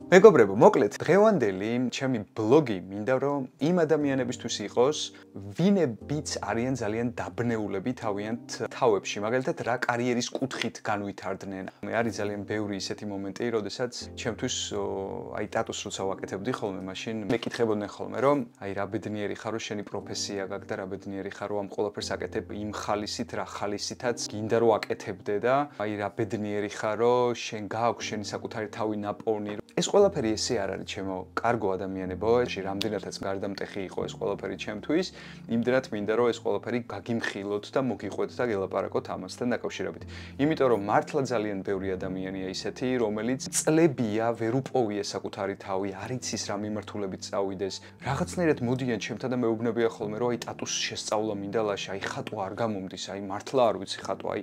მეგობრებო, მოკლედ, დღევანდელი ჩემი ბლოგი მინდა რომ იმ ადამიანებისთვის იყოს, ვინებიც არიან ძალიან დაბნეულები თავიანთ თავებში, მაგალითად, რა კარიერის კუთხით განვითარდნენ. არის ძალიან ბევრი ისეთი მომენტი, როდესაც ჩემთვის აი ტატუს როცა ვაკეთებდი ხოლმე, მაშინ მეკითხებოდნენ ხოლმე, რომ აი რა ბედნიერი ხარ, რომ შენი პროფესია გაქვს და რა ბედნიერი ხარ, რომ ამ ყველაფერს აკეთებ იმ ხალისით, რა ხალისითაც გინდა რომ აკეთებდე და აი რა ბედნიერი ხარ, რომ შენ გააქვს შენი საკუთარი თავი ნაპოვნი. ეს ყველაფერი ესე არ არის ჩემო კარგო ადამიანებო, რამდენადაც გარდამტეხი იყო ეს ყველაფერი ჩემთვის, იმდენად მინდა რომ ეს ყველაფერი გაგიმხილოთ და მოგიყვეთ და გელაპარაკოთ ამასთან დაკავშირებით. იმიტომ რომ მართლა ძალიან ბევრი ადამიანია ისეთი, რომელიც წლებია ვერ უპოვია საკუთარი თავი, არ იცის რა მიმართულებით წავიდეს. რაღაცნაირად მოდიან ჩემთან და მეუბნებიან ხოლმე რომ აი ტატუს შესწავლა მინდა ლაშა, აი ხატვა არ გამომდის, აი მართლა არ ვიცი ხატვა, აი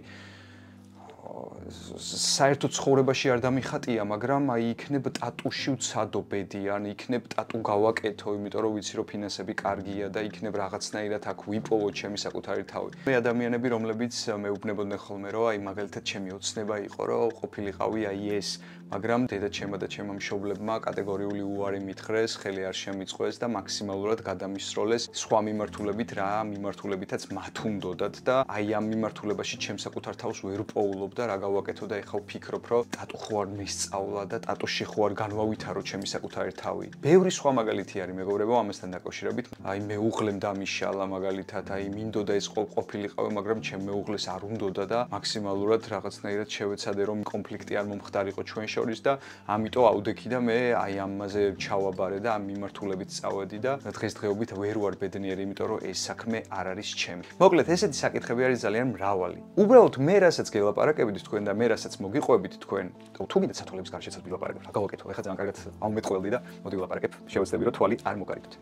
საერთოდ ცხოვრებაში არ დამიხატია, მაგრამ აი იქნებ ტატუში ვცადო ბედი, ან იქნებ ტატუ გავაკეთო, იმიტომ რომ ვიცი რომ ფინანსები კარგია და იქნებ რაღაცნაირად აქ ვიპოვო ჩემი საკუთარი თავი. მე ადამიანები, რომლებიც მეუბნებოდნენ ხოლმე, რომ აი მაგალითად ჩემი ოცნება იყო, რომ ყოფილიყავი აი ეს, მაგრამ დედაჩემმა და ჩემმა მშობლებმა კატეგორიული უარი მითხრეს, ხელი არ შემიწყვეს და მაქსიმალურად გადამისროლეს სხვა მიმართულებით, რა მიმართულებითაც მათ უნდოდათ და აი ამ მიმართულებაში ჩემ საკუთარ თავს ვერ ვპოულობ და რა გავაკეთო და ეხლა ვფიქრობ, რომ ტატუ ხო არ მისწავლა და ტატუში ხო არ განვავითარო ჩემი საკუთარი თავი. ბევრი სხვა მაგალითი არის მეგობრებო ამასთან დაკავშირებით. აი მეუღლემ დამიშალა მაგალითად, აი მინდოდა ეს ყოფილიყავი, მაგრამ ჩემ მეუღლეს არ უნდოდა და მაქსიმალურად რაღაცნაირად შევეცადე რომ კონფლიქტი არ მომხდარიყო ჩვენ შორის და ამიტომ აუდექი და მე აი ამაზე ჩავაბარე და ამ მიმართულებით წავედი და დღესდღეობით ვერ ვარ ბედნიერი, იმიტომ რომ ეს საქმე არ არის ჩემი. მოკლედ, ესეთი საკითხები არის ძალიან მრავალი. უბრალოდ მე რასაც გელაპარაკებთ თქვენ და მე რასაც მოგიყვებით თქვენ, თუ მინდათ სათვალების გარშეც ვილაპარაკებ, რა გავაკეთო? ეხლა ძალიან კარგად ამომეტყველდი და მოდი ვილაპარაკებ, შევეცდები რომ თვალი არ მოგარიდოთ.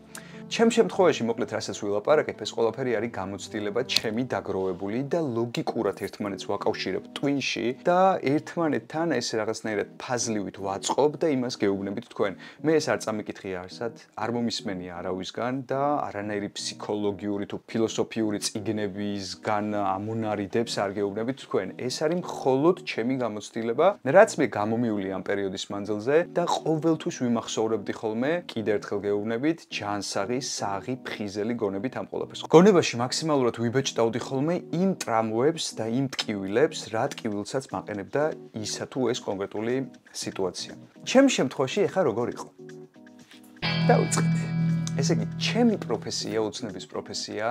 ჩემ შემთხვევაში მოკლედ რასაც ვილაპარაკებ, ეს ყველაფერი არის გამოცდილება ჩემი დაგროვებული და ლოგიკურად ერთმანეთს ვაკავშირებ ტვინში და ერთმანეთთან ეს რაღაცნაირად ფაზლივით ვაწყობ და იმას გეუბნებით თქვენ. მე ეს არ წამიკითხია არსად, არ მომისმენია არავისგან და არანაირი ფსიქოლოგიური თუ ფილოსოფიური წიგნებისგან ამონარიდებს არ გეუბნებით თქვენ. ეს არის მხოლოდ ჩემი გამოცდილება, რაც მე გამომივლი ამ პერიოდის მანძილზე და ყოველთვის ვიმახსოვრებდი ხოლმე, კიდევ ერთხელ გეუბნებით, ჯანსაღი, საღი, ფხიზელი გონებით ამ ყველაფერს. გონებაში მაქსიმალურად ვიბეჭდავდი ხოლმე იმ ტრამვებს და იმ ტკივილებს, რა ტკივილსაც მაყენებდა ისა თუ ეს კონკრეტული სიტუაცია. ჩემ შემთხვევაში ეხა როგორ იყო? დავიწყეთ. ესე იგი, ჩემი პროფესია, ოცნების პროფესია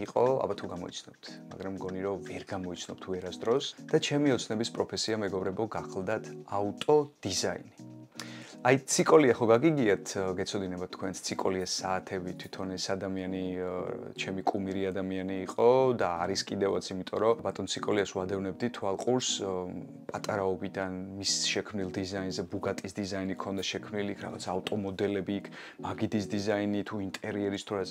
იყო, აბა თუ გამოიცნობთ, მაგრამ მგონი რომ ვერ გამოიცნობთ ვერასდროს და ჩემი ოცნების პროფესია მეგობრებო გახლდათ ავტოდიზაინი. აი ციკოლია ხო გაგიგიათ, გეცოდინებათ თქვენს ციკოლია საათები, თვითონ ეს ადამიანი ჩემი კუმირი ადამიანი იყო და არის კიდევაც, იმიტომ რომ ბატონ ციკოლიას ვადევნებდი თვალყურს პატარაობიდან მის შექმნილ დიზაინზე, ბუგატის დიზაინი ქონდა შექმნილი, რაღაც ავტომოდელები იქ, მაგიდის დიზაინი თუ ინტერიერის თუ რაც.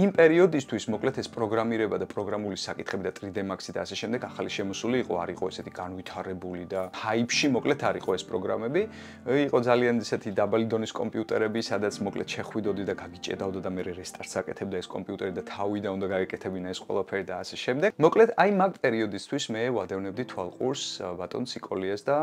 იმ პერიოდისთვის მოკლედ ეს პროგრამირება და პროგრამული საკითხები და 3D Max-ი და ასე შემდეგ ახალი შემოსული იყო, არ იყო ესეთი განვითარებული და ჰაიპში მოკლედ არ იყო ეს პროგრამები, იყო ძალიან ესეთი დაბალი დონის კომპიუტერები, სადაც მოკლედ შეხვიდოდი და გაგიჭედავდა და მე რესტარტს აკეთებდა ეს კომპიუტერი და თავიდან უნდა გაეკეთებინა ეს ყველაფერი და ასე შემდეგ. მოკლედ აი მაგ პერიოდისთვის მე ვადევნებდი თვალყურს ბატონ ციკოლიას და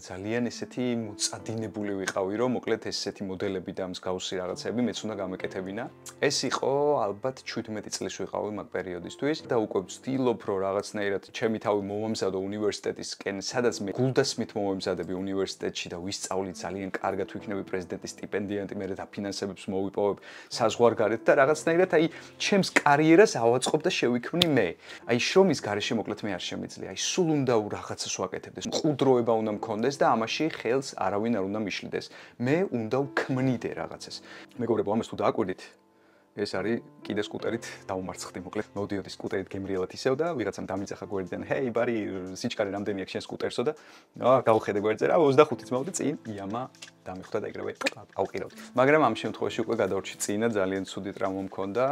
ძალიან ესეთი მოწადინებული ვიყავი, რომ მოკლედ ესეთი მოდელები და მსგავსი რაღაცები მეც უნდა გამეკეთებინა. ეს იყო ალბათ 17 წლის ვიყავი მაგ პერიოდისთვის და უკვე ვცდილობ რომ რაღაცნაირად ჩემი თავი მომამზადო უნივერსიტეტისკენ, სადაც მე გულდასმით მომემზადები უნივერსიტეტში და ვისწავლი ძალიან კარგად ვიქნები პრეზიდენტის სტიპენდიანტი, მე დაფინანსებებს მოვიპოვებ საზღვარგარეთ და რაღაცნაირად აი ჩემს კარიერას ავაწყობ და შევიქმნი მე. აი შრომის გარეშე მოკლედ მე არ შემიძლია. აი სულ უნდა რაღაცას ვაკეთებდეს. მყუდროება უნდა მქონდეს და ამაში ხელს არავინ არ უნდა მიშლიდეს. მე უნდა ვქმნიდე რაღაცას. მეგობრებო, ამას თუ დააკვირდით, ეს არის კიდე სკუტერით დაუმარცხდი მოკლედ. მოდიოდი სკუტერით გემრიელად ისევ და ვიღაცამ დამიძახა გვერდიდან, "ჰეი, ბარი, სიჩქარე რამდენი აქვს შენ სკუტერსო?" და გავხედე გვერდზე რა 25-ით მოვდი წინ, იამა დამიხვდა და ეგრევე ავყირავდი. მაგრამ ამ შემთხვევაში უკვე გადავრჩი წინა, ძალიან ცუდი ტრამვა მქონდა,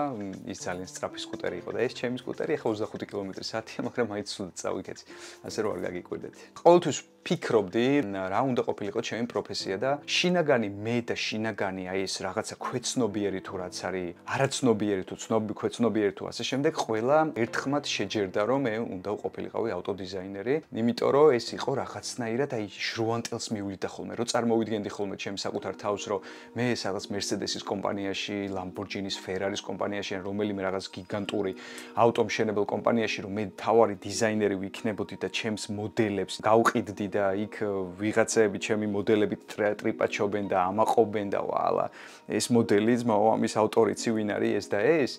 ის ძალიან სწრაფი სკუტერი იყო და ეს ჩემი სკუტერი ახლა 25 კმ/სთ-ია, მაგრამ მაინც ცუდად წავიქეცი. ასე რომ არ გაგიკვირდეთ. ყოველთვის ფიქრობდი, რა უნდა ყოფილიყო ჩემი პროფესია და შინაგანი მე და შინაგანი აი ეს რაღაცა ქვეცნობიერი თუ რაც არის, არაცნობიერი თუ ქვეცნობიერი თუ ასე შემდეგ, ყველა ერთხმად შეჯერდა რომ მე უნდა ყოფილიყავი ავტოდიზაინერი, იმიტომ რომ ეს იყო რაღაცნაირად აი ჟრუანტელს მივლიდა ხოლმე, რომ წარმოვიდგენდი ხოლმე ჩემს საკუთარ თავს, რომ მე სადღაც Mercedes-ის კომპანიაში, Lamborghini-ის, Ferrari-ის კომპანიაში ან რომელიმე რაღაც გიგანტური ავტომშენებელ კომპანიაში რომ მე თავარი დიზაინერი ვიქნებოდი და ჩემს მოდელებს გავყიდდი და იქ ვიღაცები ჩემი მოდელებით ტრიპაჩობენ და ამაყობენ და ვალა ეს მოდელი ძმაო ამის ავტორიცი ვინ არის ეს და ეს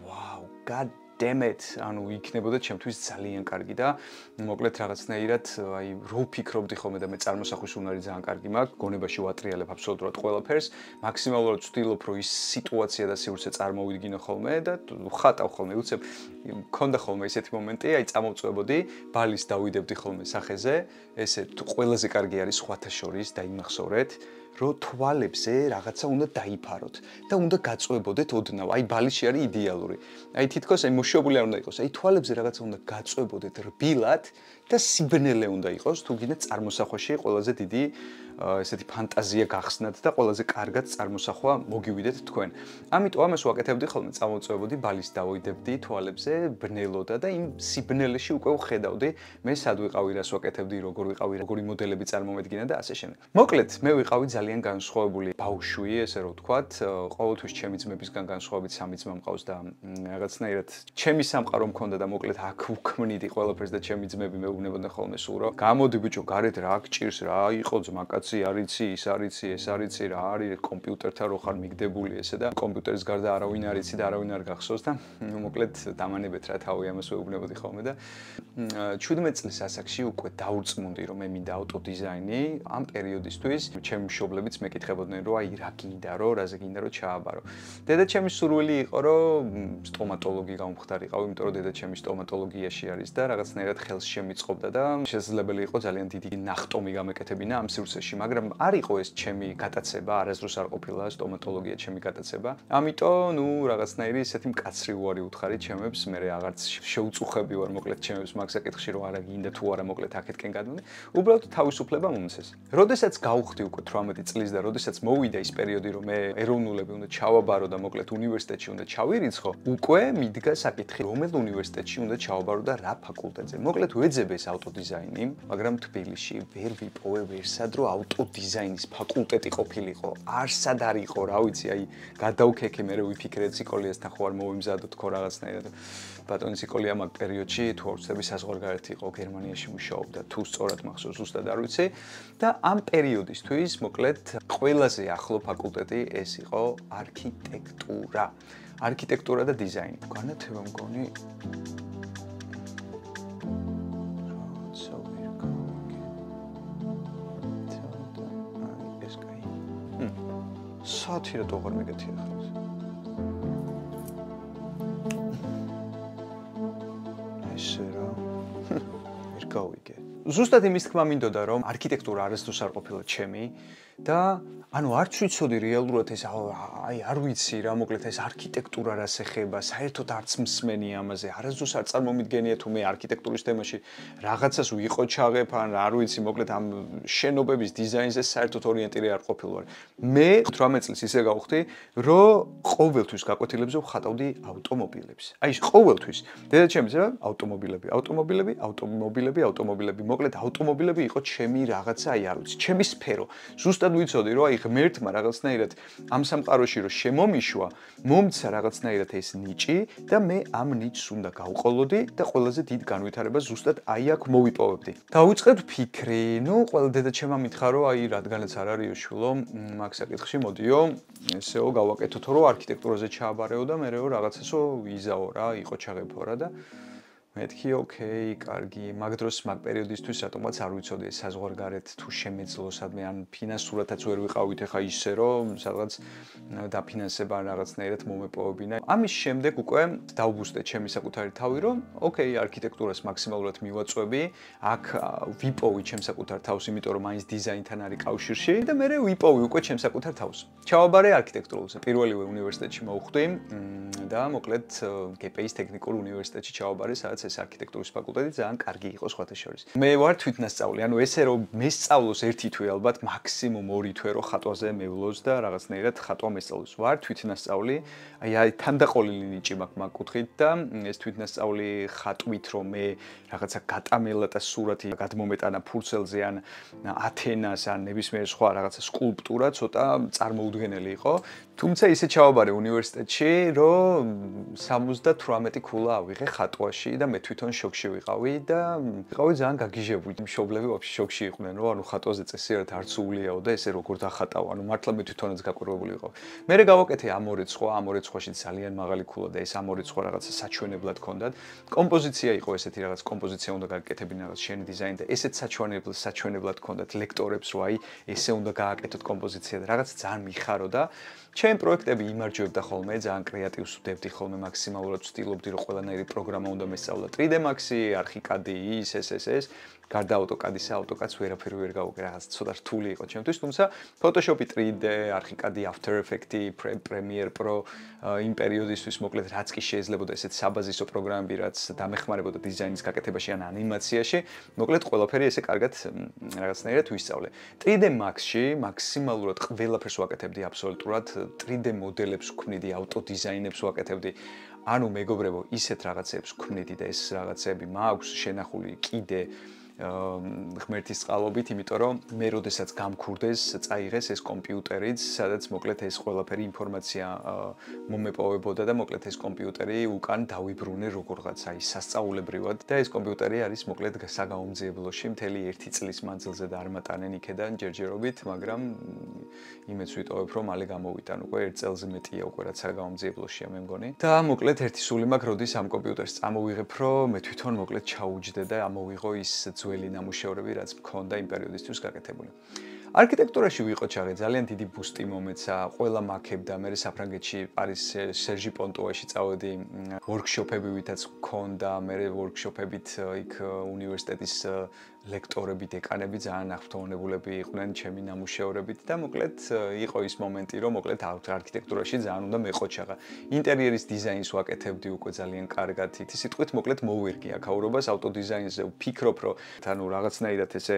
ვაუ god damn it ანუ იქნებოდა ჩემთვის ძალიან კარგი და მოკლედ რაღაცნაირად აი რო ვფიქრობდი ხოლმე და მე წარმოსახვის უნარი ძალიან კარგი მაქვს გონებაში ვატრიალებ აბსოლუტურად ყველაფერს მაქსიმალურად ვცდილობ რომ ის სიტუაცია და სივრცე წარმოვიდგინო ხოლმე და ვხატავ ხოლმე უცებ მქონდა ხოლმე ესეთი მომენტი აი წამოვწვევოდი ბალის დავიდებდი ხოლმე სახეზე ესე ყველაზე კარგი არის სხვათა შორის დაიმახსოვრეთ რომ თვალებზე რაღაცა უნდა დაიფაროთ და უნდა გაწვებოდეთ ოდნავ. აი ბალიში არის იდეალური. აი თითქოს აი მოშობილი არ უნდა იყოს. აი თვალებზე რაღაცა უნდა გაწვებოდეთ რბილად და სიბნელე უნდა იყოს, თუ გინდა წარმოსახვაში ყველაზე დიდი ესეთი ფანტაზია გახსნათ და ყველაზე კარგად წარმოსახვა მოგივიდეთ თქვენ. ამიტომ ამას ვაკეთებდი ხოლმე წამოვწვევოდი ბალის დავიდებდი თვალებზე ბნელოდა და იმ სიბნელეში უკვე ვხედავდი მე სად ვიყავი რას ვაკეთებდი როგორ ვიყავი როგორი მოდელები წარმომედგინა და ასე შემდეგ. მოკლედ მე ვიყავი ძალიან განსხვავებული ბავშვი ესე რომ ვთქვათ ყოველთვის ჩემი ძმებისგან განსხვავებით სამი ძმა მყავს და რაღაცნაირად ჩემი სამყარო მქონდა და მოკლედ აქ ვქმნიდი ყველაფერს და ჩემი ძმები მეუბნებოდნენ ხოლმე სულ რომ გამოდი ბიჭო გარეთ რა გჭირს რა იყო ძმაკაცი არიცი ის არიცი ეს არიცი რა არის კომპიუტერთან რო ხარ მიგდებული ესე და კომპიუტერის გარდა არავინ არიცი და არავინ არ გახსოვს და მოკლედ დამანებეთ რა თავი ამას ვეუბნებოდი ხოლმე და 17 წლის ასაკში უკვე დაურწმუნდი რომ მე მინდა ავტოდიზაინი ამ პერიოდისთვის ჩემი მშობლებიც მეკითხებოდნენ რომ აი რა გინდა რომ რაზე გინდა რომ ჩააბარო დედაჩემის სურვილი იყო რომ სტომატოლოგი გამხდარიყავ იმიტომ რომ დედაჩემი სტომატოლოგიაში არის და რაღაცნაირად ხელს შემიწყობდა და შესაძლებელი იყო ძალიან დიდი ნახტომი გამეკეთებინა ამ სივრცეში მაგრამ არ იყო ეს ჩემი გატაცება არასდროს არ ყოფილა სტომატოლოგია ჩემი გატაცება ამიტომ ნუ რაღაცნაირი ესეთი მკაცრი უარი უთხარი ჩემებს მე აღარც შეუწუხები ვარ მოკლედ ჩემებს მაგ საკითხში რომ არა გინდა თუ არა მოკლედ აქეთკენ გადმოდი უბრალოდ თავისუფლება მომცეს როდესაც გავხდი უკვე 18 წლის და როდესაც მოვიდა ის პერიოდი რომ მე ეროვნულები უნდა ჩავაბარო და მოკლედ უნივერსიტეტში უნდა ჩავირიცხო უკვე მიდგა საკითხი რომელ უნივერსიტეტში უნდა ჩავაბარო და რა ფაკულტეტზე მოკლედ ვეძებ ეს ავტოდიზაინი მაგრამ თბილისში ვერ ვიპოვე ვერსად რომ ავტოდიზაინის ფაკულტეტი ყოფილიყო არსად არ იყო რა ვიცი აი გადავქექე მე ვიფიქრე ციკოლიასთან ხო არ მოვიმზადო თქო რაღაცნაირად ბატონი ციკოლია მაგ პერიოდში თუ არ ვცდები საზღვარგარეთ იყო გერმანიაში მუშაობდა თუ სწორად მახსოვს ზუსტად არ ვიცი და ამ პერიოდისთვის მოკლედ ყველაზე ახლო ფაკულტეტი ეს იყო არქიტექტურა არქიტექტურა და დიზაინი განათება მგონი საათი რა თქმა უნდა მეგეთი ახლა ესე რა ვერ გავიგე ზუსტად იმის თქმა მინდოდა რომ არქიტექტურა არასდროს არ ყოფილა ჩემი და ანუ არც ვიცოდი რეალურად ეს აი არ ვიცი რა მოკლედ ეს არქიტექტურა რას ეხება საერთოდ არც მსმენი ამაზე არასდროს არ წარმომიდგენია თუ მე არქიტექტურის თემაში რაღაცას ვიყო ჩაღებ ან არ ვიცი მოკლედ ამ შენობების დიზაინზე საერთოდ ორიენტირე არ ყოფილი ვარ მე 18 წლის ისე გავხდი რომ ყოველთვის გაკვეთილებზე ვხატავდი ავტომობილებს აი ყოველთვის დედაჩემიც რა ავტომობილები მოკლედ ავტომობილები იყო ჩემი რაღაცა აი არ ვიცი ჩემი სფერო ზუსტად ვიცოდი რომ აი ღმერთმა რაღაცნაირად ამ სამყაროში რომ შემომიშვა მომცა რაღაცნაირად ეს ნიჭი და მე ამ ნიჭს უნდა გავყოლოდი და ყველაზე დიდ განვითარებას ზუსტად აი აქ მოვიპოვებდი დავიწყეთ ფიქრი ნუ ყველა დედაჩემა მითხრა რომ აი რადგანაც არ არის უშვილო მაგ საკითხში მოდიო ესეო გავაკეთოთო რომ არქიტექტურაზე ჩააბარეო და მეეო რაღაცასო ვიზაო რა იყო ჩაღებო რა და მეთქი ოკეი, კარგი, მაგ დროს მაგ პერიოდისთვის რატომაც არ ვიცოდი ეს საზღვარგარეთ თუ შემეძლო სადმე ან ფინანსურათაც ვერ ვიყავით ახლა ისე რომ სადღაც დაფინანსება რაღაცნაირად მომეპოვებინა. ამის შემდეგ უკვე დავბუსტე ჩემი საკუთარი თავი რომ ოკეი, არქიტექტურას მაქსიმალურად მივაწვევი, აქ ვიპოვი ჩემს საკუთარ თავს, იმიტომ რომ მაინც დიზაინთან არის კავშირში და მე ვიპოვი უკვე ჩემს საკუთარ თავს. ჩავაბარე არქიტექტურულზე. პირველივე უნივერსიტეტში მოვხვდი და მოკლედ GPI-ის ტექნიკურ უნივერსიტეტში ჩავაბარე, სადაც ეს არქიტექტურის ფაკულტეტი ძალიან კარგი იყო სხვათა შორის. მე ვარ თვითნასწავლი, ანუ ესე რომ მე სწავლოს ერთი თვე ალბათ მაქსიმუმ 2 თვე რო ხატვაზე მევლოს და რაღაცნაირად ხატვა მესწავლოს. ვარ თვითნასწავლი, აი თანდაყოლილი ნიჭი მაქვს მაგ კუთხით და ეს თვითნასწავლი ხატვით რომ მე რაღაცა გატამელა და სურათი გადმომეტანა ფურცელზე ან ათენას ან ნებისმიერ სხვა რაღაცა სკულპტურა ცოტა წარმოუდგენელი იყო. თუმცა ისე ჩავაბარე უნივერსიტეტში, რომ 78 ქულა ავიღე ხატვაში და მე თვითონ შოკში ვიყავი და ვიყავი ძალიან გაგიჟებული. მშობლები ვაფშე შოკში იყვნენ, რომ ანუ ხატვაზე წესიერად არც უულიაო და ესე როგორ დახატავ, ანუ მართლა მე თვითონაც გაკვირვებული ვიყავ. მე გავაკეთე ამ ორ რიცხვაში ძალიან მაღალი ქულა და ეს ამ ორ რიცხვი რაღაცა საჩვენებლად ჰქონდათ. კომპოზიცია იყო ესეთი რაღაც კომპოზიცია უნდა გააკეთებინა რაღაც შენი დიზაინი და ესეც საჩვენებლად ჰქონდათ ლექტორებს, რომ აი ესე უნდა გააკეთოთ კომპოზიცია და რაღაც ძალიან მიხარო და ჩემი პროექტები იმარჯვებდა ხოლმე, ძალიან კრეატივს ვდებდი ხოლმე, მაქსიმალურად ვცდილობდი, რომ ყველანაირი პროგრამა უნდა მესწავლა 3D Max-ი, ArchiCAD-ი, ეს. გარდა AutoCAD-ისა, AutoCAD-ს ვერაფერი ვერ გავუკე, რაღაც ცოტა რთული იყო ჩემთვის, თუმცა Photoshop-ი 3D, ArchiCAD-ი, After Effects-ი, Premiere Pro იმ პერიოდისთვის მოკლედ რაც კი შეიძლებოდა ესეთ საბაზისო პროგრამები, რაც დამეხმარებოდა დიზაინის გაკეთებაში ან ანიმაციაში, მოკლედ ყველაფერი ესე კარგად რაღაცნაირად ვისწავლე. 3D Max-ში მაქსიმალურად ყველაფერს ვაკეთებდი აბსოლუტურად, 3D მოდელებს ვქმნიდი, ავტოდიზაინებს ვაკეთებდი. ანუ მეგობრებო, ისეთ რაღაცებს ვქმნიდი და ეს რაღაცები მაქვს შენახული კიდე ღმერთის წყალობით, იმიტომ რომ მე როდესაც გამქურდეს, წაიღეს ეს კომპიუტერიც, სადაც მოკლედ ეს ყველაფერი ინფორმაცია მომეპოვებოდა და მოკლედ ეს კომპიუტერი უკან დავიბრუნე როგორღაც აი სასწაულებრივად და ეს კომპიუტერი არის მოკლედ საგაუმძიებლოში მთელი 1 წლის მანძილზე და არ მატანენ იქედან ჯერჯერობით, მაგრამ იმეც ვიტოვებ, რომ მალე გამოვიტან უკვე 1 წელზე მეტია უკვე რაც საგაუმძიებლოშია მე მგონი. და მოკლედ ერთი სული მაქვს, როდის ამ კომპიუტერს წამოვიღებ, რომ მე თვითონ მოკლედ ჩაუჯდე და ამოვიღო ის ძველი ნამუშევრები, რაც მქონდა იმ პერიოდისთვის გაკეთებული. არქიტექტურაში ვიყო ჩაღე, ძალიან დიდი ბუსტი მომეცა, ყველა მაქებდა, მე საფრანგეთში პარის სერჟი პონტუაში წავედი, ვორქშოპები ვითაც მქონდა, მე ვორქშოპებით იქ უნივერსიტეტის ლექტორები, დეკანები ძალიან აღფრთოვანებულები იყვნენ ჩემი ნამუშევრებით და მოკლედ იყო ის მომენტი, რომ მოკლედ არქიტექტურაში ძალიან უნდა მეყო ჩაღა. ინტერიერის დიზაინს ვაკეთებდი უკვე ძალიან კარგად, ითი სიტყვით მოკლედ მოვირგი აქაურობას ავტოდიზაინზე, ვფიქრობ, რომ ანუ რაღაცნაირად ესე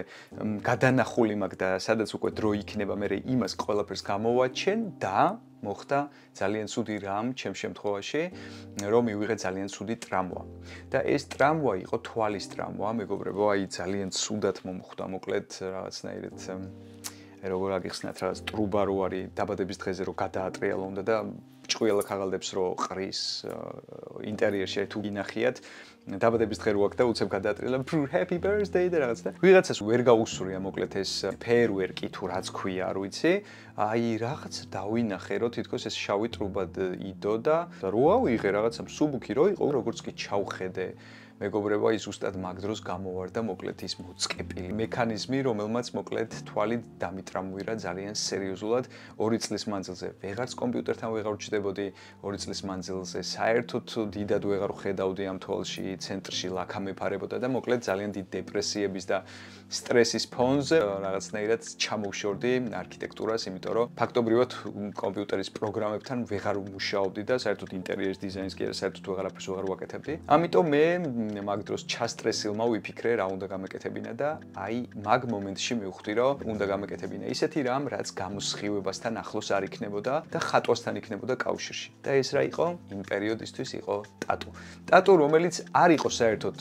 გადანახული მაქვს და სადაც უკვე დრო იქნება, მე იმას ყველაფერს გამოვაჩენ და მოხდა ძალიან ცუდი რამ ჩემ შემთხვევაში, რომ მივიღე ძალიან ცუდი ტრამვა. და ეს ტრამვა იყო თვალის ტრამვა, მეგობრებო, აი ძალიან ცუდად მომხვდა მოკლედ რაღაცნაირად როგორ აგიხსნათ რაღაც ტრუბა რო არის დაბადების დღეზე რო გადაატრიალო უნდა და ჭყუიალა ქაღალდებს რო ყრის ინტერიერში თუ გინახიათ დაბადების დღე რო აქვს და უცებ გადაატრიალა happy birthday და რაღაც და ვიღაცას ვერ გაუსურია მოკლედ ეს ფეერვერკი თუ რაც ქვია არ ვიცი აი რაღაც დავინახე რომ თითქოს ეს შავი ტრუბად იდო და რო ავიღე რაღაცა მსუბუქი რო იყო როგორც კი ჩავხედე მეგობრებო, ის ზუსტად მაგ დროს გამოვარდა მოკლედ ის მოწყეპილი მექანიზმი, რომელმაც მოკლედ თვალი დამიტრამვირა ძალიან სერიოზულად 2 წლის მანძილზე. ვეღარც კომპიუტერთან ვეღარ ვჩდებოდი 2 წლის მანძილზე. საერთოდ დიდად ვეღარ ვხედავდი ამ თვალში, ცენტრში ლაქა მეფარებოდა და მოკლედ ძალიან დიდ დეპრესიების და სტრესის ფონზე რაღაცნაირად ჩამოვშორდი არქიტექტურას, იმიტომ რომ ფაქტობრივად კომპიუტერის პროგრამებთან ვეღარ ვმუშაობდი და საერთოდ ინტერიერის დიზაინს კი არა, საერთოდ ვეღარაფერს ვეღარ ვაკეთებდი. ამიტომ მე მაგ დროს ჩასტრესილმა ვიფიქრე რა უნდა გამეკეთებინა და აი მაგ მომენტში მივხვდი რომ უნდა გამეკეთებინა ისეთი რამ რაც გამოსხივებასთან ახლოს არ იქნებოდა და ხატვასთან იქნებოდა კავშირში და ეს რა იყო იმ პერიოდისთვის იყო ტატუ ტატუ რომელიც არ იყო საერთოდ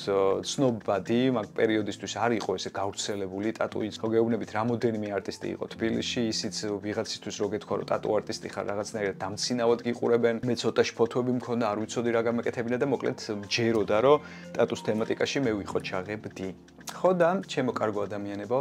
ცნობადი მაგ პერიოდისთვის არ იყო ესე გავრცელებული ტატუის გეუბნებით რამოდენიმე არტისტი იყო თბილისში ისიც ვიღაცისთვის რო გეთქვა რომ ტატუ არტისტი ხარ რაღაცნაირად დამცინავად გიყურებენ მე ცოტაში ფოტოები მქონდა არ ვიცოდი რა გამეკეთებინა და მოკლედ ჯეროდა რომ ტატუს თემატიკაში მე ვიყო ჩაღებდი. ხო და ჩემო კარგო ადამიანებო,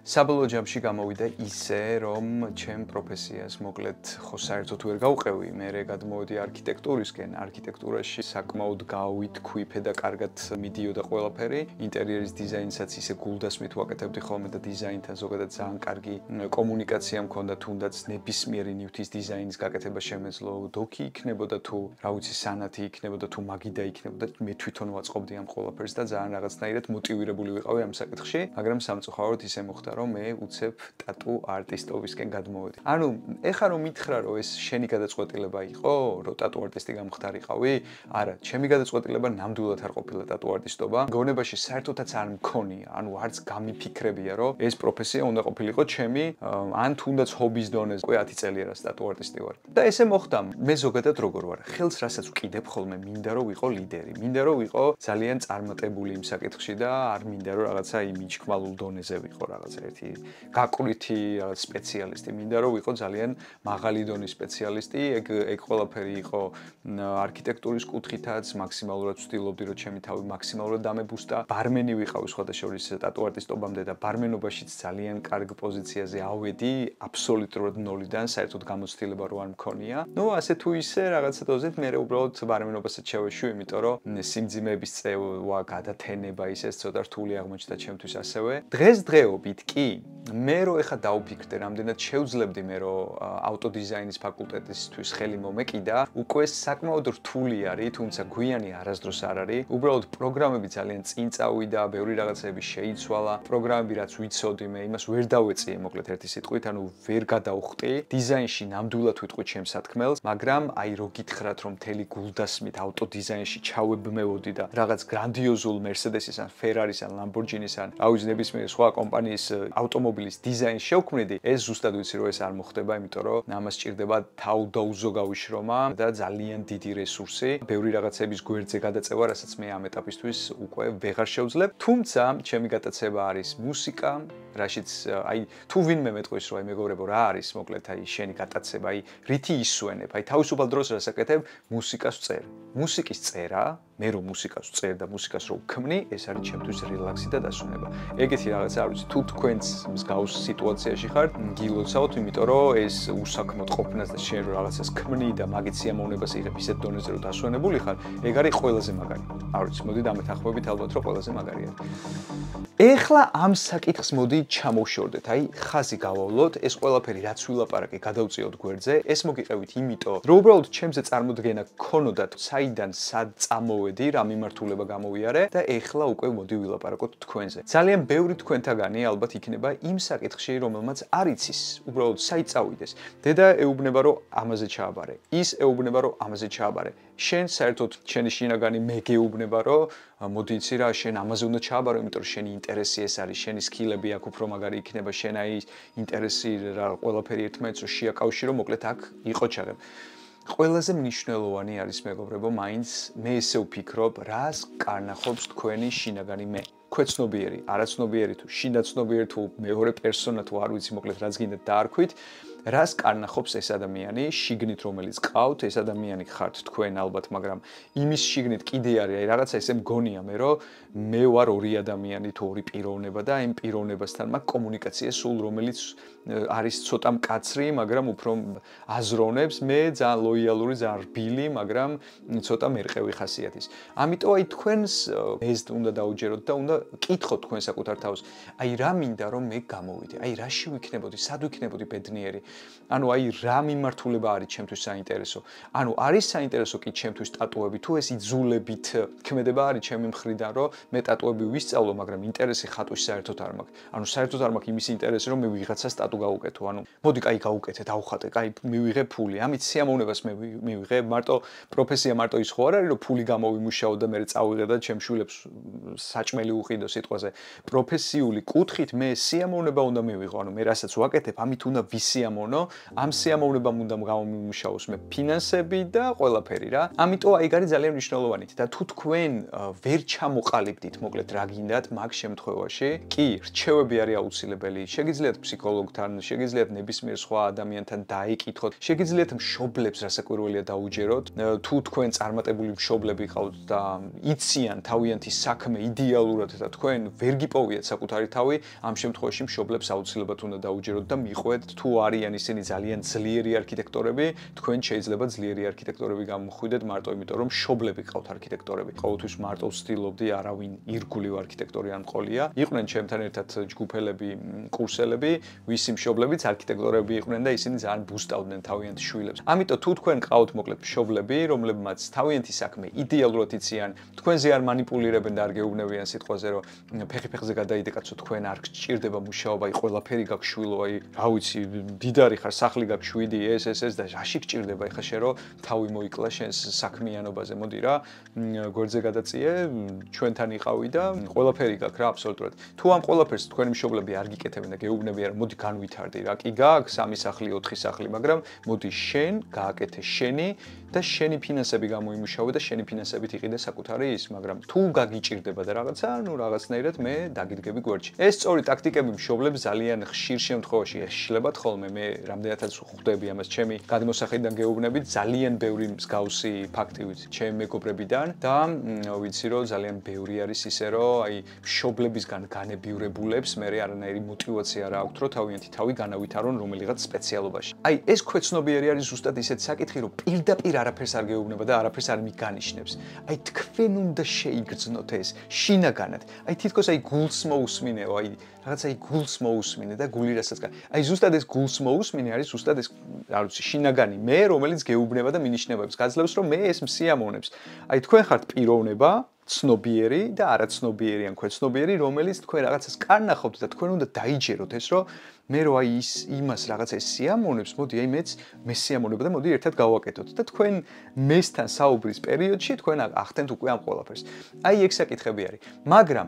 საბოლოო ჯამში გამოვიდა ისე, რომ ჩემ პროფესიას მოკლედ ხო საერთოდ ვერ გავყევი, მე გადმოვედი არქიტექტურისკენ, არქიტექტურაში საკმაოდ გავითქვიფე და კარგად მიდიოდა ყველაფერი. ინტერიერის დიზაინსაც ისე გულდასმით ვაკეთებდი ხოლმე და დიზაინთან ზოგადად ძალიან კარგი კომუნიკაცია მქონდა, თუნდაც ნებისმიერი ნივთის დიზაინის გაკეთება შემეძლო, დოკი იქნებოდა თუ რა ვიცი სანათი იქნებოდა თუ მაგიდა იქნებოდა, მე თვითონ ვაწყობდი ამ ყველაფერს და ძალიან რაღაცნაირად მოტივირებული ვიყავი ამ საკითხში, მაგრამ სამწუხაროდ ისე მოხდა რომ მე უცებ ტატუ არტისტობისკენ გადმოვედი. ანუ ეხლა რომ მითხრა რომ ეს შენი გადაწყვეტილება იყო, რომ ტატუ არტისტი გამხდარიყავი? არა, ჩემი გადაწყვეტილება ნამდვილად არ ყოფილა ტატუ არტისტობა. გონებაში საერთოდაც არ მქონია, ანუ არც გამიფიქრებია, რომ ეს პროფესია უნდა ყოფილიყო ჩემი, ან თუნდაც ჰობის დონეზე. უკვე 10 წელია რა ტატუ არტისტი ვარ. და ესე მოხდა. მე ზოგადად როგორ ვარ? ხელს რასაც ვკიდებ ხოლმე, მინდა რომ ვიყო ლიდერი. მინდა რომ ვიყო ძალიან წარმატებული იმ საკითხში და არ მინდა რომ რაღაცა იმ მიჩქმალულ დონეზე ვიყო რაღაცა ერთი გაკვრითი რაღაც სპეციალისტი. მინდა რომ ვიყო ძალიან მაღალი დონის სპეციალისტი. ეგ ყველაფერი იყო არქიტექტურის კუთხითაც, მაქსიმალურად ვცდილობდი რომ ჩემი თავი მაქსიმალურად დამებუსტა. ბარმენი ვიყავი სხვადასხვა ტატუ არტისტობამდე და ბარმენობაშიც ძალიან კარგ პოზიციაზე ავედი, აბსოლუტურად ნოლიდან, საერთოდ გამოცდილება რო არ მქონია. ნუ ასე თუ ისე რაღაცა დოზით მე უბრალოდ ბარმენობასაც შევეშვი, იმიტომ რომ სიმძიმეების წევა, გადათენება ისე ცოტა რთული აღმოჩნდა ჩემთვის ასევე. დღესდღეობით კი მე რო ეხა დავფიქრდე, რამდენად შევძლებდი მე რო ავტოდიზაინის ფაკულტეტისთვის ხელი მომეკიდა, უკვე საკმაოდ რთული არის, თუმცა გვიანი არასდროს არ არის. უბრალოდ პროგრამები ძალიან წინ წავიდა, ბევრი რაღაცები შეიცვალა. პროგრამები რაც ვიცოდი მე, იმას ვერ დავეწიე, მოკლედ ერთი სიტყვით, ანუ ვერ გადავხტი. დიზაინში ნამდვილად ვიტყვი ჩემს სათქმელს, მაგრამ აი რო გითხრათ, რომ მთელი გულდასმით ავტოდიზაინში ჩავებმევოდი და რაღაც გრანდიოზულ Mercedes-ის ან Ferrari-ს ან Lamborghini-ს ან აუზ ნებისმიერ სხვა კომპანიის ავტომობილის დიზაინს შევქმნიდი, ეს ზუსტად ვიცი რომ ეს არ მოხდება, იმიტომ რომ ამას სჭირდება თავდაუზო გავიშრომა და ძალიან დიდი რესურსი, ბევრი რაღაცების გვერდზე გადაწევა, რასაც მე ამ ეტაპისთვის უკვე ვეღარ შევძლებ. თუმცა, ჩემი გატაცება არის მუსიკა, რაშიც აი თუ ვინმე მეტყვის რომ აი მეგობრებო რა არის, მოკლედ აი შენი გატაცება, აი რითი ისვენებ, აი თავისუფალ დროს რასაკეთებ, მუსიკას ვწერ. მუსიკის წერა, მე რომ მუსიკას ვწერ და მუსიკას რო ვქმნი, ეს არის ჩემთვის რელაქსი და დასვენება. ეგეთი რაღაცა არ ვიცი, თუ თქვენც მსგავს სიტუაციაში ხართ, გილოცავთ, იმიტომ რომ ეს უსაქმოდ ყოფნას და შენ რო რაღაცას ქმნი და მაგით სიამოვნებას იღებ ისეთ დონეზე რომ დასვენებული ხარ, ეგ არის ყველაზე მაგარი. არ ვიცი, მოდი დამეთანხმებით ალბათ რომ ყველაზე მაგარია. ეხლა ამ საკითხს მოდი ჩამოვშორდეთ, აი ხაზი გავავლოთ, ეს ყველაფერი რაც ვილაპარაკე, გადავწიოთ გვერდზე, ეს მოგიყევით იმიტომ, რომ უბრალოდ ჩემზე წარმოდგენა გქონოდათ, საიდან სად წამოვედი, რა მიმართულება გამოვიარე და ეხლა უკვე მოდი ვილაპარაკოთ თქვენზე. ძალიან ბევრი თქვენთაგანი ალბათ იქნება იმ საკითხში, რომელმაც არ იცის, უბრალოდ საით წავიდეს. დედა ეუბნება, რომ ამაზე ჩააბარე, ის ეუბნება, რომ ამაზე ჩააბარე. შენ საერთოდ შენი შინაგანი მე გეუბნება, რომ მოდი იცი რა, შენ ამაზე უნდა ჩააბარო, იმიტომ რომ შენი ინტერესი ეს არის, შენი სკილები აქ უფრო მაგარი იქნება, შენ აი ინტერესი რა ყველაფერი ერთმანეთს რო შეაკავშირო, მოკლედ აქ იყო ჩაღებ. ყველაზე მნიშვნელოვანი არის მეგობრებო, მაინც მე ესე ვფიქრობ, რას კარნახობს თქვენი შინაგანი მე. ქვეცნობიერი, არაცნობიერი თუ შინაცნობიერი თუ მეორე პერსონა თუ არ ვიცი, მოკლედ რაც გინდათ დაარქვით, რას კარნახობს ეს ადამიანი, შიგნით რომელიც ყავთ, ეს ადამიანი ხართ თქვენ ალბათ, მაგრამ იმის შიგნით კიდე არის, აი რაღაცა ესე მგონია მე, რომ მე ვარ ორი ადამიანი თუ ორი პიროვნება და იმ პიროვნებასთან მაგ კომუნიკაცია სულ რომელიც არის ცოტა მკაცრი, მაგრამ უფრო აზროვნებს, მე ძალიან ლოიალური, ძალიან რბილი, მაგრამ ცოტა მერყევი ხასიათის. ამიტომ აი თქვენს ეს უნდა დაუჯეროთ და უნდა კითხოთ თქვენ საკუთარ თავს, აი რა მინდა რომ მე გამოვიდე, აი რაში ვიქნებოდი, სად ვიქნებოდი ბედნიერი. ანუ აი რა მიმართულება არის ჩემთვის საინტერესო. ანუ არის საინტერესო კი ჩემთვის ტატუები, თუ ეს იძულებით ქმედება არის ჩემი მხრიდან, რომ მე ტატუები ვისწავლო, მაგრამ ინტერესი ხატვის საერთოდ არ მაქვს. ანუ საერთოდ არ მაქვს იმის ინტერესი, რომ მე ვიღაცას ტატუ გავუკეთო. ანუ მოდი კაი გავუკეთე, დავხატე, კაი მივიღე ფული. ამით სიამოვნებას მე მივიღე, მარტო პროფესია მარტო ის ხო არ არის, რომ ფული გამოვიმუშაო და მე წავიღე და ჩემ შვილებს საჭმელი უყიდო სიტყვაზე. პროფესიული კუთხით მე სიამოვნება უნდა მივიღო. ანუ მე რასაც ვაკეთებ, ამით უნდა ვისიამოვნო, ამ სიამოვნებამ უნდა გამომიმუშაოს მე ფინანსები და ყველაფერი რა. ამიტომ აი არის ძალიან მნიშვნელოვანი და თუ თქვენ ვერ ჩამოყალიბდით, მოკლედ რა გინდათ მაგ შემთხვევაში, კი, რჩევები არის აუცილებელი. შეგიძლიათ ფსიქოლოგთან, შეგიძლიათ ნებისმიერ სხვა ადამიანთან დაიკითხოთ, შეგიძლიათ მშობლებს რასაკვირველია დაუჯეროთ, თუ თქვენ წარმატებული მშობლები ყავთ და იციან თავიანთი საქმე იდეალურად და თქვენ ვერ გიპოვიათ საკუთარი თავი, ამ შემთხვევაში მშობლებს აუცილებლად უნდა დაუჯეროთ და მიყვეთ თუ არიან არიან ისინი ძალიან ძლიერი არქიტექტორები, თქვენ შეიძლება ძლიერი არქიტექტორები გამოხვიდეთ მარტო იმიტომ რომ მშობლები ყავთ არქიტექტორები. ყოველთვის მარტო ვცდილობდი არავინ ირგვლივ არქიტექტორი არ მყოლია. იყვნენ ჩემთან ერთად ჯგუფელები, კურსელები, ვისი მშობლებიც არქიტექტორები იყვნენ და ისინი ძალიან ბუსტავდნენ თავიანთ შვილებს. ამიტომ თუ თქვენ ყავთ მოკლედ მშობლები, რომლებმაც თავიანთი საქმე იდეალურად იციან, თქვენზე არ манипуლირებენ და არ გეუბნებიან სიტყვაზე რომ ფეხი-ფეხზე გადაიდე კაცო, თქვენ არ გჭირდება მუშაობა, აი ყველაფერი გაქვს შვილო, აი რა ვიცი, დიდარი ხარ, სახლი გაქვს 7 ეს და რაში გჭირდება ეხა შენ რომ თავი მოიკლა შენს საქმიანობაზე, მოდი რა, გვერდზე გადაწიე, ჩვენთან იყავი და ყველაფერი გაქვს რა აბსოლუტურად. თუ ამ ყველაფერს თქვენი მშობლები არ გიკეთებენ და გეუბნებიან რომ მოდი განვითარდი რა, კი გაქვს 3 სახლი, 4 სახლი, მაგრამ მოდი შენ გააკეთე შენი და შენი ფინანსები გამოიმუშავე და შენი ფინანსებით იყიდე საკუთარი ის, მაგრამ თუ გაგიჭირდება და რაღაცა, ну რაღაცნაირად მე დაგიდგები გვერდში. ეს სწორი ტაქტიკები მშობლებს ძალიან ხშირ შემთხვევაში ეშლებათ ხოლმე. მე რამდენადაც ხვდები ამას ჩემი გადმოსახედიდან გეუბნებით, ძალიან ბევრი მსგავსი ფაქტი ვიცი ჩემი მეგობრებიდან და ვიცი რომ ძალიან ბევრი არის ისე რომ აი მშობლებისგან განებივრებულებს მე არანაირი мотиваცია არ აქვთ რომ თავიანთი თავი განავითარონ რომელიღაც სპეციალობაში. აი ეს ქვეცნობიერი არის ზუსტად ისეთი საკითხი რომ პირდაპირ არაფერს არ გეუბნება და არაფერს არ მიგანიშნებს. აი თქვენ უნდა შეიგრძნოთ ეს შინაგანად. აი თითქოს აი გულს მოусმინეო, აი რაღაცა აი გულს მოусმინე და გული რასაც აი ზუსტად ეს გულს მოусმინე არის ზუსტად ეს არ ვიცი შინაგანი მე რომელიც გეუბნება და მინიშნებებს გაძლევს რომ მე ეს მსიამოვნებს. აი თქვენ ხართ პიროვნება ცნობიერი და არაცნობიერი ან ქვეცნობიერი რომელიც თქვენ რაღაცას კარნახობთ და თქვენ უნდა დაიჯეროთ ეს რომ მე რო აი ის იმას რაღაცა ეს სიამოვნებს, მოდი აი მეც მე სიამოვნება და მოდი ერთად გავაკეთოთ და თქვენ მესთან საუბრის პერიოდში თქვენ ახდენთ უკვე ამ ყველაფერს. აი ეგ საკითხები არის. მაგრამ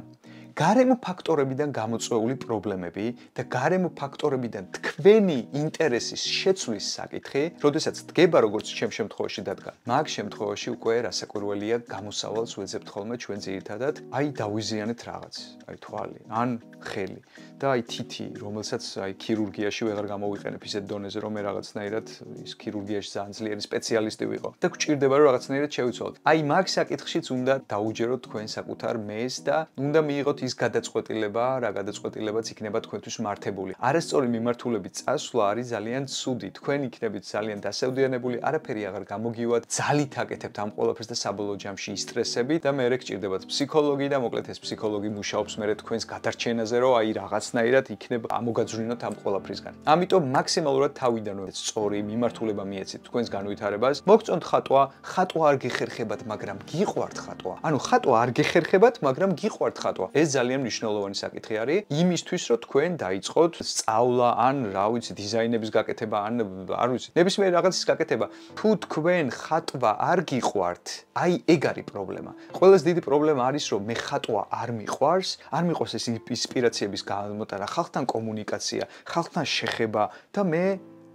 გარემო ფაქტორებიდან გამოწვეული პრობლემები და გარემო ფაქტორებიდან თქვენი ინტერესის შეცვლის საკითხი, როდესაც დგება როგორც ჩემ შემთხვევაში დადგა. მაგ შემთხვევაში უკვე რასაკვირველია გამოსავალს ვეძებთ ხოლმე ჩვენ ძირითადად, აი დავიზიანეთ რაღაც, აი თვალი, ან ხელი და აი თითი, რომელსაც აი ქირურგიაში ვეღარ გამოვიყენებ ისეთ დონეზე, რომ მე რაღაცნაირად ის ქირურგიაში ძალიან ძლიერი სპეციალისტი ვიყო და გვჭირდება რომ რაღაცნაირად შევიცვალოთ. აი მაგ საკითხშიც უნდა დაუჯეროთ თქვენ საკუთარ მეს და უნდა მიიღოთ ის გადაწყვეტილება, რა გადაწყვეტილებაც იქნება თქვენთვის მართებული. არასწორი მიმართულებით წასვლა არის ძალიან ცუდი. თქვენ იქნებით ძალიან დასევდიანებული, არაფერი აღარ გამოგივათ, ძალით აკეთებთ ამ ყველაფერს და საბოლოო ჯამში ისტრესებით და მერე გჭირდებათ ფსიქოლოგი და მოკლედ ეს ფსიქოლოგი მუშაობს მერე თქვენს გადარჩენაზე, რომ აი რაღაცნაირად იქნება ამოგაძვრინოთ ამ ყველაფრისგან. ამიტომ მაქსიმალურად თავიდანვე სწორი მიმართულება მიეცით თქვენს განვითარებას. მოგწონთ ხატვა, ხატვა არ გეხერხებათ, მაგრამ გიყვართ ხატვა. ანუ ხატვა არ გეხერხებათ, მაგრამ გიყვართ ხატვა. ეს ძალიან მნიშვნელოვანი საკითხი არის იმისთვის, რომ თქვენ დაიწყოთ სწავლა ან რა ვიცი დიზაინების გაკეთება ან არ ვიცი ნებისმიერ რაღაცის გაკეთება. თუ თქვენ ხატვა არ გიყვართ, აი ეგ არის პრობლემა. ყველაზე დიდი პრობლემა არის, რომ მე ხატვა არ მიყვარს, არ მიყვარს ეს ინსპირაციების გამოტანა, ხალხთან კომუნიკაცია, ხალხთან შეხება და მე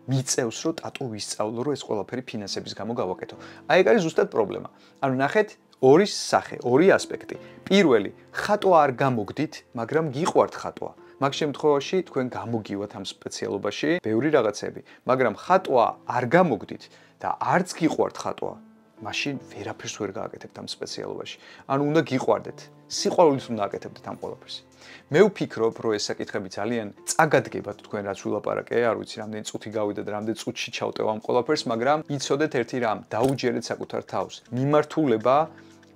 მიწევს რომ ტატუ ვისწავლო, რომ ეს ყველაფერი ფინანსების გამო გავაკეთო. აი ეგ არის ზუსტად პრობლემა. ანუ ნახეთ ორი სახე, ორი ასპექტი. პირველი, ხატვა არ გამოგდით, მაგრამ გიყვართ ხატვა. მაგ შემთხვევაში თქვენ გამოგივათ ამ სპეციალობაში ბევრი რაღაცები, მაგრამ ხატვა არ გამოგდით და არც გიყვართ ხატვა, მაშინ ვერაფერს ვერ გააკეთებთ ამ სპეციალობაში. ანუ უნდა გიყვარდეთ. სიყვარულით უნდა აკეთებდეთ ამ ყველაფერს. მე ვფიქრობ, რომ ეს საკითხები ძალიან წაგადგებათ თქვენ რაც ვილაპარაკე, არ ვიცი, რამდენი წუთი გავიდა და რამდენი წუთში ჩავტევ ამ ყველაფერს, მაგრამ იცოდეთ ერთი რამ, დაუჯერეთ საკუთარ თავს. მიმართულება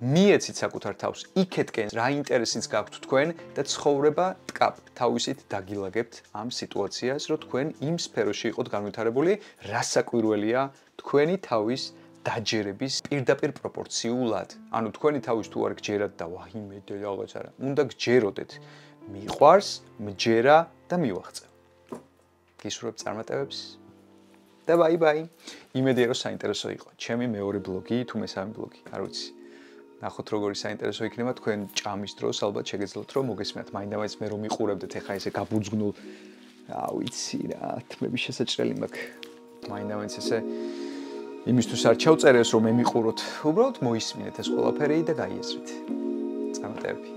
მიეცით საკუთარ თავს, იქეთკენ რა ინტერესიც გაქვთ თქვენ და ცხოვრება ტკაპ თავისით დაგილაგებთ ამ სიტუაციას, რომ თქვენ იმ სფეროში იყოთ განვითარებული, რასაკვირველია თქვენი თავის დაჯერების პირდაპირ პროპორციულად. ანუ თქვენი თავის თუ არ გჯერათ და ვაიმე და რაღაც არა, უნდა გჯეროდეთ. მიყვარს, მჯერა და მივაღწევ. გისურვებ წარმატებებს და ბაი-ბაი. იმედია რომ საინტერესო იყო. ჩემი მეორე ბლოგი თუ მესამე ბლოგი, არ ვიცი. ნახოთ როგორი საინტერესო იქნება თქვენ ჭამის დროს ალბათ შეგეძლოთ რომ მოგესმენთ მაინდამაინც მე რომ მიყურებდეთ ეხა ესე გაბუძგნულ რა ვიცი რა თმების შესაჭრელი მაქვს მაინდამაინც ესე იმისთვის არ ჩავწერეს რომ მე მიყუროთ უბრალოდ მოისმინეთ ეს ყველაფერი და გაიაზრეთ წარმატებები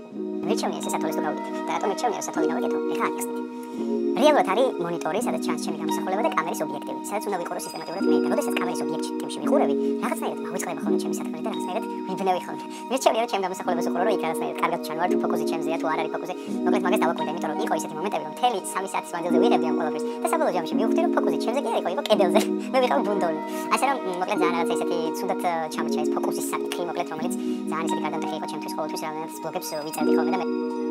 მეჩვენე ეს სათვალის თუ გავუკეთებ და რატომ მეჩვენე რომ სათვალი გავაკეთო ეხა არ იხსნით რეალურად არის მონიტორი, სადაც ჩანს ჩემი გამოსახულება და კამერის ობიექტივი, სადაც უნდა ვიყურო სისტემატურად მე. და როდესაც კამერის ობიექტივში ვიყურები, რაღაცნაირად მავიწყდება ხოლმე ჩემი საქმე და რაღაცნაირად ვიბნევი ხოლმე. მე ჩემი არა ჩემ გამოსახულებას უყურო, რომ იქ რაღაცნაირად კარგად ჩანვარ, თუ ფოკუსი ჩემზეა, თუ არ არის ფოკუსი. მოკლედ მაგას დავაკვირდი, იმიტომ რომ იყო ისეთი მომენტები, რომ მთელი 3 საათის მანძილზე ვიღებდი ამ ყველაფერს და საბოლოო ჯამში მივხვდი, რომ ფოკუსი ჩემზე კი არ იყო, იყო კედელზე. მე ვიყავ ბუნდოვი. ასე რომ მოკლედ ძალიან რაღაცა ისეთი ცუდად ჩამოჩა ეს ფოკუსის საკითხი, მოკლედ რომელიც ძალიან ისეთი გადამტეხი იყო ჩემთვის ყოველთვის, რამდენადაც ბლოგებს ვიწერდი ხოლმე და მე